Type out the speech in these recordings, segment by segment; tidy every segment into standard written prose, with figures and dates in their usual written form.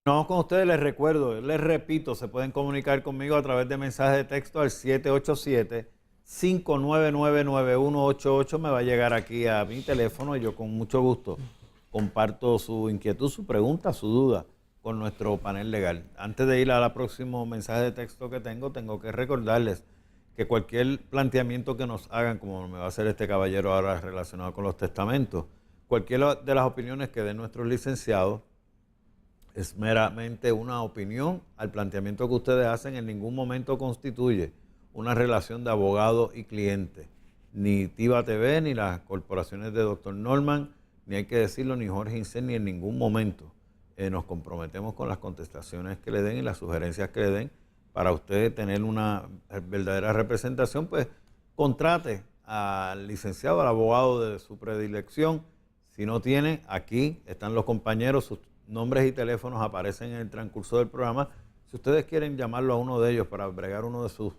No, con ustedes les recuerdo, les repito, se pueden comunicar conmigo a través de mensaje de texto al 787-599-9188. Me va a llegar aquí a mi teléfono y yo con mucho gusto comparto su inquietud, su pregunta, su duda con nuestro panel legal. Antes de ir a la próximo mensaje de texto que tengo que recordarles que cualquier planteamiento que nos hagan, como me va a hacer este caballero ahora relacionado con los testamentos, cualquiera de las opiniones que den nuestros licenciados, es meramente una opinión. Al planteamiento que ustedes hacen en ningún momento constituye una relación de abogado y cliente. Ni TIVA TV, ni las corporaciones de Dr. Norman, ni hay que decirlo, ni Jorge Incén, ni en ningún momento nos comprometemos con las contestaciones que le den y las sugerencias que le den. Para usted tener una verdadera representación, pues contrate al licenciado, al abogado de su predilección. Si no tiene, aquí están los compañeros, sus nombres y teléfonos aparecen en el transcurso del programa. Si ustedes quieren llamarlo a uno de ellos para bregar uno de sus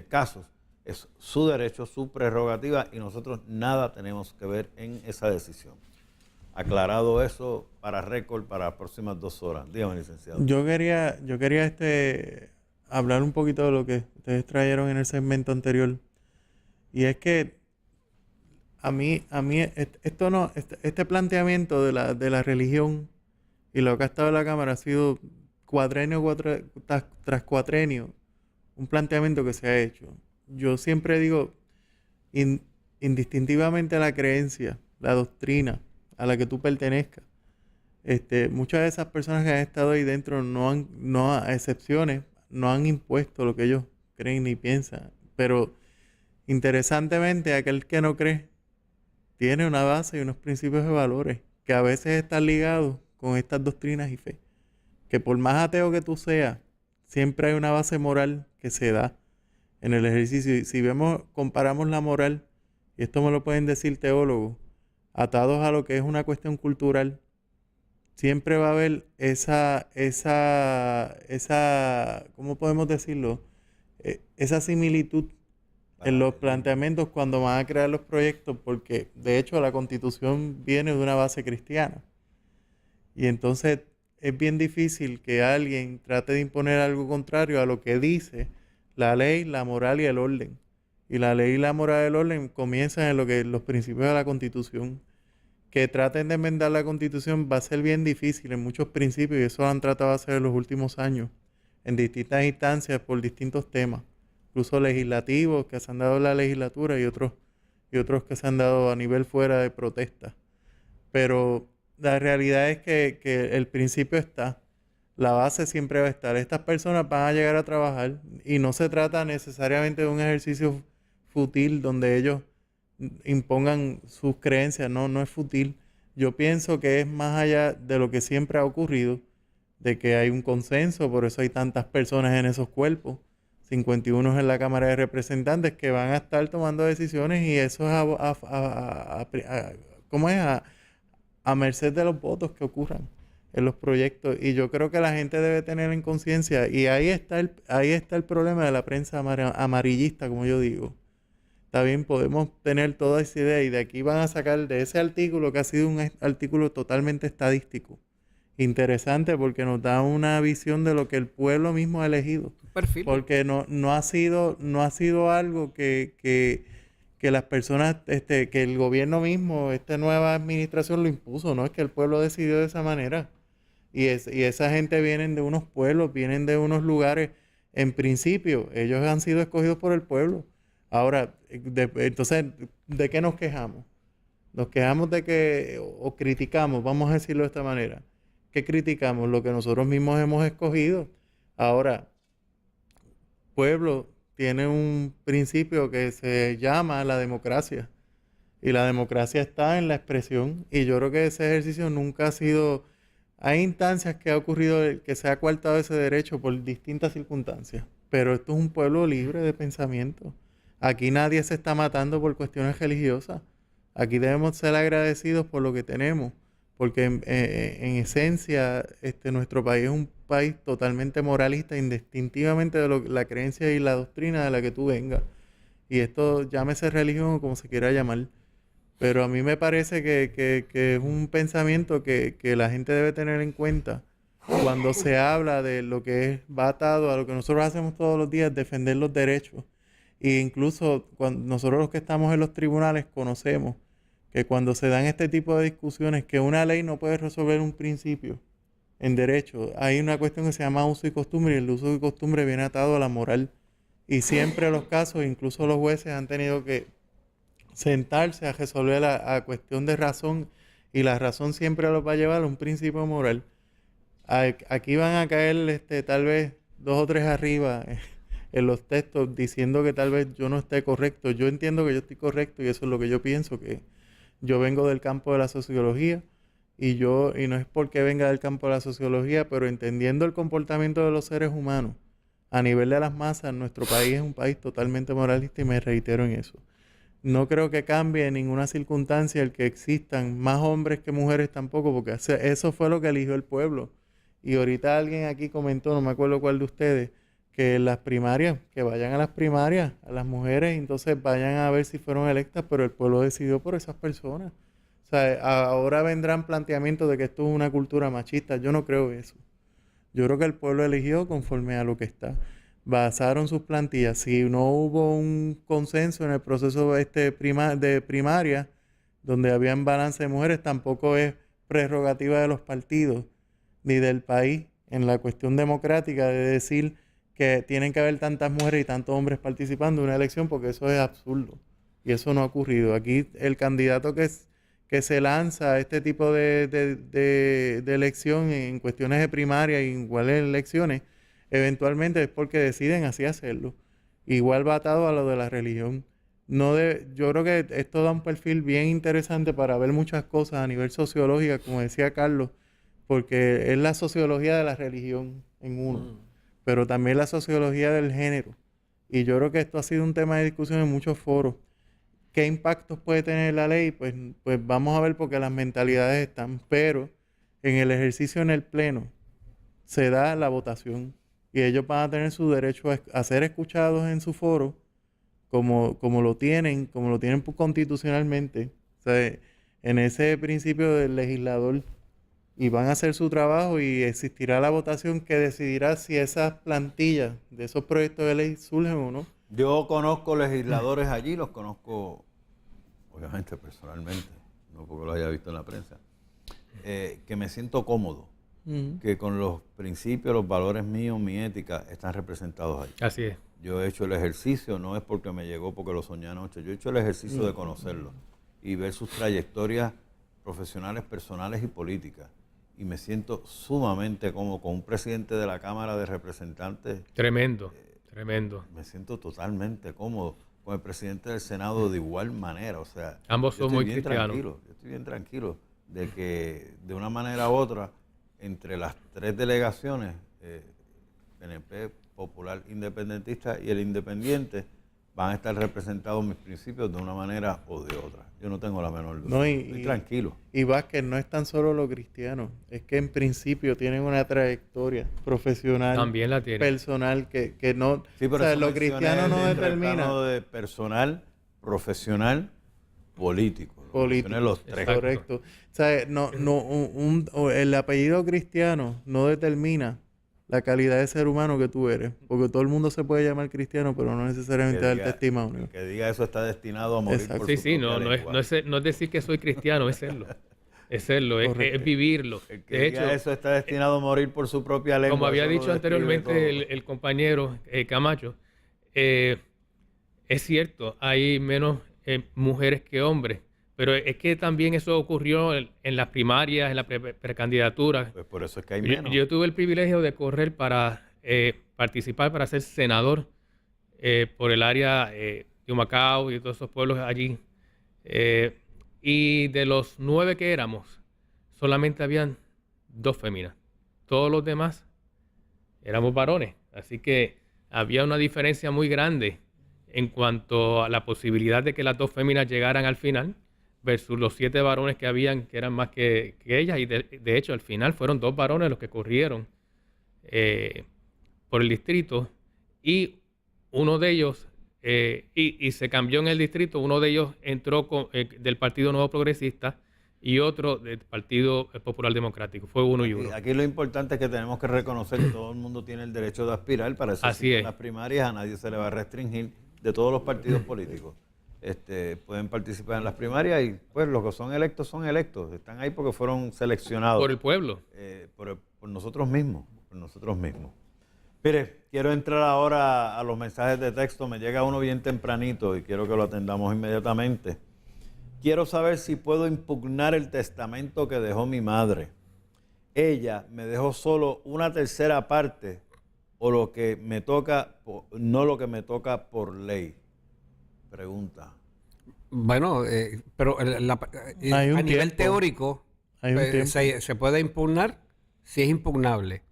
casos, es su derecho, su prerrogativa, y nosotros nada tenemos que ver en esa decisión. Aclarado eso, para récord, para las próximas 2 horas. Dígame, licenciado. Yo quería hablar un poquito de lo que ustedes trajeron en el segmento anterior. Y es que esto no, este planteamiento de la religión y lo que ha estado en la Cámara ha sido cuatrenio tras cuatrenio, un planteamiento que se ha hecho. Yo siempre digo, in- indistintivamente a la creencia, la doctrina a la que tú pertenezcas, muchas de esas personas que han estado ahí dentro no a excepciones, no han impuesto lo que ellos creen ni piensan. Pero interesantemente, aquel que no cree tiene una base y unos principios de valores que a veces están ligados con estas doctrinas y fe. Que por más ateo que tú seas, siempre hay una base moral que se da en el ejercicio. Y si comparamos la moral, y esto me lo pueden decir teólogos, atados a lo que es una cuestión cultural, siempre va a haber ¿cómo podemos decirlo? Esa similitud en los planteamientos cuando van a crear los proyectos, porque de hecho la Constitución viene de una base cristiana. Y entonces es bien difícil que alguien trate de imponer algo contrario a lo que dice la ley, la moral y el orden. Y la ley y la moral y el orden comienzan en los principios de la Constitución. Que traten de enmendar la Constitución va a ser bien difícil en muchos principios, y eso lo han tratado de hacer en los últimos años, en distintas instancias, por distintos temas, incluso legislativos que se han dado en la legislatura, y otros que se han dado a nivel fuera de protesta. Pero la realidad es que el principio está, la base siempre va a estar. Estas personas van a llegar a trabajar y no se trata necesariamente de un ejercicio fútil donde ellos impongan sus creencias. No, no es fútil. Yo pienso que es más allá de lo que siempre ha ocurrido, de que hay un consenso, por eso hay tantas personas en esos cuerpos, 51 en la Cámara de Representantes, que van a estar tomando decisiones, y eso es ¿cómo es? A merced de los votos que ocurran en los proyectos. Y yo creo que la gente debe tener en conciencia, y ahí está el problema de la prensa amarillista, como yo digo. Está bien, podemos tener toda esa idea, y de aquí van a sacar de ese artículo, que ha sido un artículo totalmente estadístico. Interesante, porque nos da una visión de lo que el pueblo mismo ha elegido. Perfil. Porque no ha sido algo que las personas, que el gobierno mismo, esta nueva administración lo impuso, no es que el pueblo decidió de esa manera. Y esa gente vienen de unos pueblos, vienen de unos lugares, en principio, ellos han sido escogidos por el pueblo. Ahora, entonces, ¿de qué nos quejamos? Nos quejamos de que, o criticamos, vamos a decirlo de esta manera. ¿Qué criticamos? Lo que nosotros mismos hemos escogido. Ahora, pueblo tiene un principio que se llama la democracia. Y la democracia está en la expresión. Y yo creo que ese ejercicio nunca ha sido... Hay instancias que ha ocurrido que se ha coartado ese derecho por distintas circunstancias. Pero esto es un pueblo libre de pensamiento. Aquí nadie se está matando por cuestiones religiosas. Aquí debemos ser agradecidos por lo que tenemos, porque en esencia nuestro país es un país totalmente moralista, indistintivamente de la creencia y la doctrina de la que tú vengas. Y esto, llámese religión o como se quiera llamar. Pero a mí me parece que es un pensamiento que la gente debe tener en cuenta, cuando se habla de lo que va atado a lo que nosotros hacemos todos los días, defender los derechos. E incluso cuando nosotros los que estamos en los tribunales conocemos que cuando se dan este tipo de discusiones, que una ley no puede resolver un principio en derecho, hay una cuestión que se llama uso y costumbre, y el uso y costumbre viene atado a la moral. Y siempre los casos, incluso los jueces han tenido que sentarse a resolver a cuestión de razón, y la razón siempre los va a llevar a un principio moral. Aquí van a caer tal vez 2 o 3 arriba en los textos diciendo que tal vez yo no esté correcto. Yo entiendo que yo estoy correcto y eso es lo que yo pienso, que yo vengo del campo de la sociología y no es porque venga del campo de la sociología, pero entendiendo el comportamiento de los seres humanos a nivel de las masas, nuestro país es un país totalmente moralista y me reitero en eso. No creo que cambie en ninguna circunstancia el que existan más hombres que mujeres tampoco, porque eso fue lo que eligió el pueblo. Y ahorita alguien aquí comentó, no me acuerdo cuál de ustedes, que las primarias, que vayan a las primarias, a las mujeres, entonces vayan a ver si fueron electas, pero el pueblo decidió por esas personas. O sea, ahora vendrán planteamientos de que esto es una cultura machista. Yo no creo eso. Yo creo que el pueblo eligió conforme a lo que está. Basaron sus plantillas. Si no hubo un consenso en el proceso de primaria, donde había un balance de mujeres, tampoco es prerrogativa de los partidos ni del país en la cuestión democrática de decir que tienen que haber tantas mujeres y tantos hombres participando en una elección, porque eso es absurdo. Y eso no ha ocurrido. Aquí el candidato que se lanza a este tipo de elección en cuestiones de primaria y igual en elecciones, eventualmente es porque deciden así hacerlo. Igual va atado a lo de la religión. Yo creo que esto da un perfil bien interesante para ver muchas cosas a nivel sociológico, como decía Carlos, porque es la sociología de la religión en uno, pero también la sociología del género. Y yo creo que esto ha sido un tema de discusión en muchos foros. ¿Qué impactos puede tener la ley? Pues vamos a ver, porque las mentalidades están, pero en el ejercicio en el pleno se da la votación y ellos van a tener su derecho a ser escuchados en su foro como lo tienen constitucionalmente. O sea, en ese principio del legislador, y van a hacer su trabajo y existirá la votación que decidirá si esas plantillas de esos proyectos de ley surgen o no. Yo conozco legisladores allí, los conozco obviamente personalmente, no porque los haya visto en la prensa, que me siento cómodo, que con los principios, los valores míos, mi ética, están representados ahí. Así es. Yo he hecho el ejercicio, no es porque me llegó, porque lo soñé anoche, yo he hecho el ejercicio de conocerlos y ver sus trayectorias profesionales, personales y políticas. Y me siento sumamente cómodo con un presidente de la Cámara de Representantes. Tremendo, tremendo. Me siento totalmente cómodo con el presidente del Senado de igual manera. O sea, ambos son muy cristianos. Yo estoy bien tranquilo de que de una manera u otra, entre las 3 delegaciones, PNP, Popular, Independentista y el Independiente, van a estar representados mis principios de una manera o de otra. Yo no tengo la menor duda. Estoy tranquilo. Y Vázquez, no es tan solo lo cristiano, es que en principio tienen una trayectoria profesional, también la tienen, personal, que no... Sí, pero o sea, lo cristiano no determina. De personal, profesional, político. Los 3. Correcto. O sea, el apellido cristiano no determina la calidad de ser humano que tú eres, porque todo el mundo se puede llamar cristiano, pero no necesariamente dar testimonio. El que diga eso está destinado a morir. Por no es decir que soy cristiano, es serlo. Es serlo, es vivirlo. El que diga eso está destinado a morir por su propia lengua. Como había dicho anteriormente el compañero Camacho, es cierto, hay menos mujeres que hombres, pero es que también eso ocurrió en las primarias, en la precandidatura. Pues por eso es que hay menos. Yo tuve el privilegio de correr para participar, para ser senador por el área de Humacao y todos esos pueblos allí. Y de los 9 que éramos, solamente habían 2 féminas. Todos los demás éramos varones. Así que había una diferencia muy grande en cuanto a la posibilidad de que las 2 féminas llegaran al final, versus los 7 varones que habían, que eran más que ellas. Y de hecho, al final fueron 2 varones los que corrieron por el distrito. Y uno de ellos, y se cambió en el distrito, uno de ellos entró del Partido Nuevo Progresista, y otro del Partido Popular Democrático. Fue uno y uno. Aquí lo importante es que tenemos que reconocer que todo el mundo tiene el derecho de aspirar. Para eso Así existen es. las primarias, a nadie se le va a restringir de todos los partidos políticos. Pueden participar en las primarias y pues los que son electos, están ahí porque fueron seleccionados Por el pueblo. por nosotros mismos, Mire, quiero entrar ahora a los mensajes de texto. Me llega uno bien tempranito y quiero que lo atendamos inmediatamente. Quiero saber si puedo impugnar el testamento que dejó mi madre. Ella me dejó solo una tercera parte o lo que me toca, no lo que me toca por ley. Pregunta. Bueno, pero Hay un a nivel tiempo. teórico Hay un tiempo. se puede impugnar si es impugnable.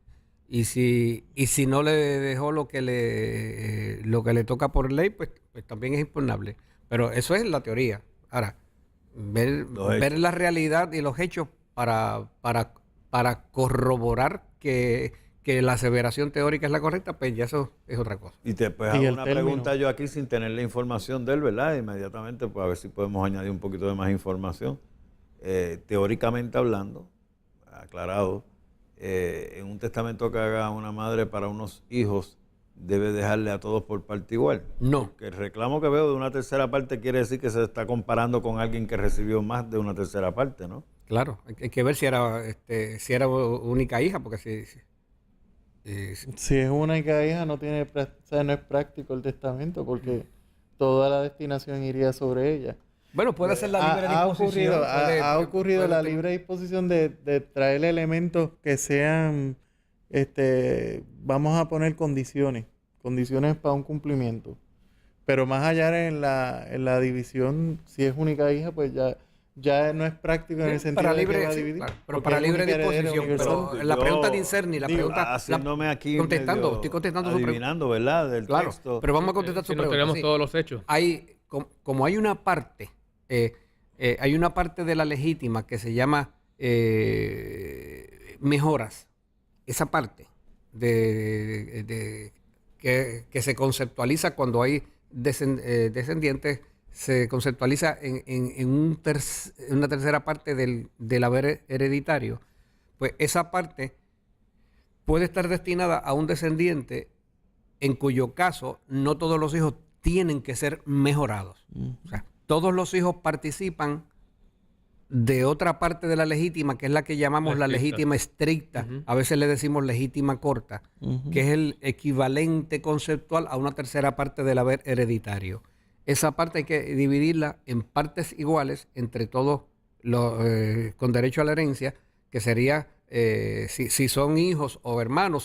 Y si no le dejó lo que le toca por ley, pues también es impugnable. Pero eso es la teoría. Ahora, ver la realidad y los hechos para corroborar que la aseveración teórica es la correcta, pues ya eso es otra cosa. Y te pues, Y hago el una término. pregunta yo aquí sin tener la información de él, ¿verdad? Inmediatamente, pues a ver si podemos añadir un poquito de más información. Teóricamente hablando, aclarado, en un testamento que haga una madre para unos hijos, debe dejarle a todos por parte igual. No. Que el reclamo que veo de una tercera parte quiere decir que se está comparando con alguien que recibió más de una tercera parte, ¿no? Claro, hay que ver si era única hija, porque Si es una hija, no es práctico el testamento porque toda la destinación iría sobre ella. bueno, puede ser la libre disposición. Ha ocurrido puede la tener- libre disposición de traer elementos que sean, vamos a poner condiciones para un cumplimiento. Pero más allá en la división, si es única hija, pues ya no es práctico en el sentido para de libre, que va a sí, dividir. claro, pero porque para es libre única heredera disposición. universal. Pero la pregunta de Incerni, la pregunta... haciéndome aquí contestando, medio estoy contestando su pregunta. adivinando, ¿verdad? Del Claro, texto. pero vamos a contestar Si su no pregunta. tenemos sí. todos los hechos. Como hay una parte, hay una parte de la legítima que se llama mejoras. Esa parte que se conceptualiza cuando hay descendientes, se conceptualiza en una tercera parte del haber hereditario. Pues esa parte puede estar destinada a un descendiente en cuyo caso no todos los hijos tienen que ser mejorados. O sea, todos los hijos participan de otra parte de la legítima, que es la que llamamos la legítima estricta, a veces le decimos legítima corta, que es el equivalente conceptual a una tercera parte del haber hereditario. Esa parte hay que dividirla en partes iguales entre todos los con derecho a la herencia, que sería si son hijos o hermanos,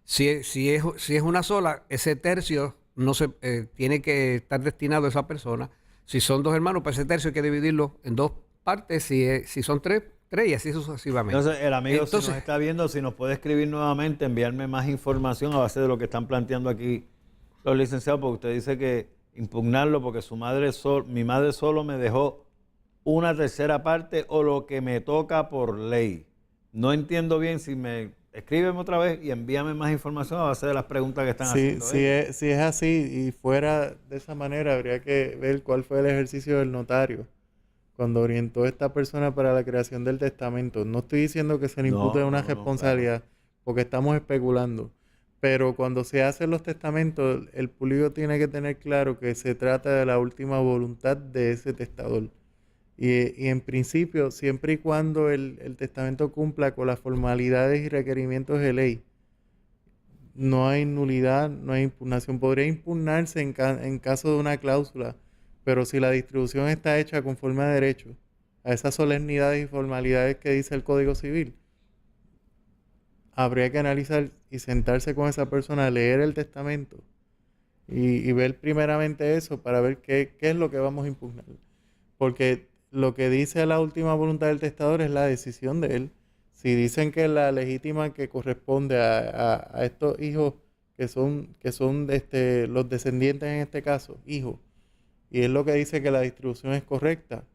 si es una sola, ese tercio no se tiene que estar destinado a esa persona. Si son dos hermanos, pues ese tercio hay que dividirlo en dos partes. Si son tres y así sucesivamente. Entonces, el amigo, si Entonces, nos está viendo, si nos puede escribir nuevamente, enviarme más información a base de lo que están planteando aquí los licenciados, porque usted dice que impugnarlo porque mi madre solo me dejó una tercera parte o lo que me toca por ley. No entiendo bien. Escríbeme otra vez y envíame más información a base de las preguntas que están haciendo. Si es así y fuera de esa manera, habría que ver cuál fue el ejercicio del notario cuando orientó a esta persona para la creación del testamento. No estoy diciendo que se le impute una responsabilidad, porque estamos especulando. Pero cuando se hacen los testamentos, el público tiene que tener claro que se trata de la última voluntad de ese testador. Y en principio, siempre y cuando el testamento cumpla con las formalidades y requerimientos de ley, no hay nulidad, no hay impugnación. Podría impugnarse en caso de una cláusula, pero si la distribución está hecha conforme a derecho, a esas solemnidades y formalidades que dice el Código Civil, habría que analizar y sentarse con esa persona, leer el testamento y ver primeramente eso para ver qué es lo que vamos a impugnar. Porque lo que dice la última voluntad del testador es la decisión de él. Si dicen que la legítima que corresponde a estos hijos que son los descendientes en este caso, hijos, y es lo que dice que la distribución es correcta,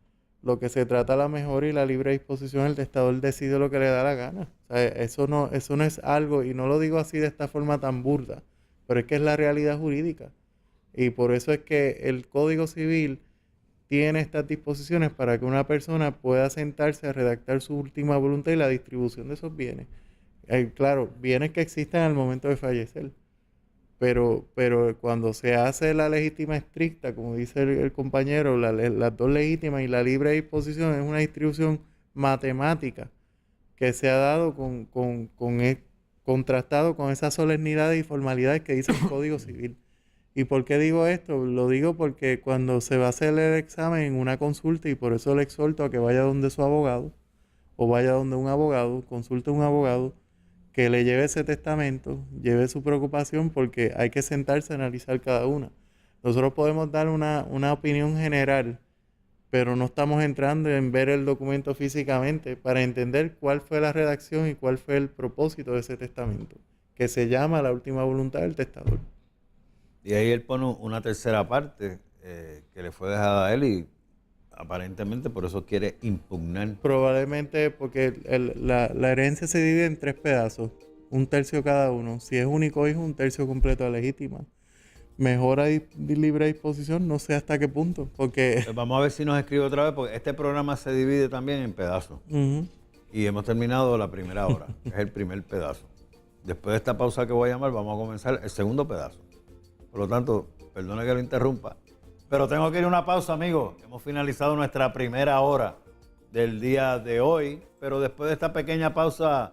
lo que se trata la mejora y la libre disposición, el testador decide lo que le da la gana. O sea, eso no es algo, y no lo digo así de esta forma tan burda, pero es que es la realidad jurídica. Y por eso es que el Código Civil tiene estas disposiciones para que una persona pueda sentarse a redactar su última voluntad y la distribución de esos bienes. Claro, bienes que existen al momento de fallecer. Pero cuando se hace la legítima estricta, como dice el compañero, las dos legítimas y la libre disposición, es una distribución matemática que se ha dado contrastado con esas solemnidades y formalidades que dice el Código Civil. ¿Y por qué digo esto? Lo digo porque cuando se va a hacer el examen en una consulta, y por eso le exhorto a que vaya donde su abogado, o vaya donde un abogado, consulte a un abogado, que le lleve ese testamento, lleve su preocupación, porque hay que sentarse a analizar cada una. Nosotros podemos dar una opinión general, pero no estamos entrando en ver el documento físicamente para entender cuál fue la redacción y cuál fue el propósito de ese testamento, que se llama la última voluntad del testador. Y ahí él pone una tercera parte que le fue dejada a él y aparentemente por eso quiere impugnar. Probablemente porque la herencia se divide en 3 pedazos, 1/3 cada uno. Si es único hijo, 1/3 completo de legítima. Mejora y libre disposición, no sé hasta qué punto, porque... Pues vamos a ver si nos escribe otra vez, porque este programa se divide también en pedazos. Y hemos terminado la primera hora, que es el primer pedazo. Después de esta pausa que voy a llamar, vamos a comenzar el segundo pedazo. Por lo tanto, perdone que lo interrumpa, pero tengo que ir a una pausa, amigos. Hemos finalizado nuestra primera hora del día de hoy, pero después de esta pequeña pausa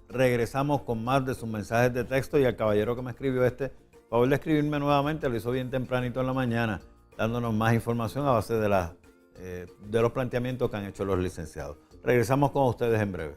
regresamos con más de sus mensajes de texto, y al caballero que me escribió favor de escribirme nuevamente, lo hizo bien tempranito en la mañana, dándonos más información a base de los planteamientos que han hecho los licenciados. Regresamos con ustedes en breve.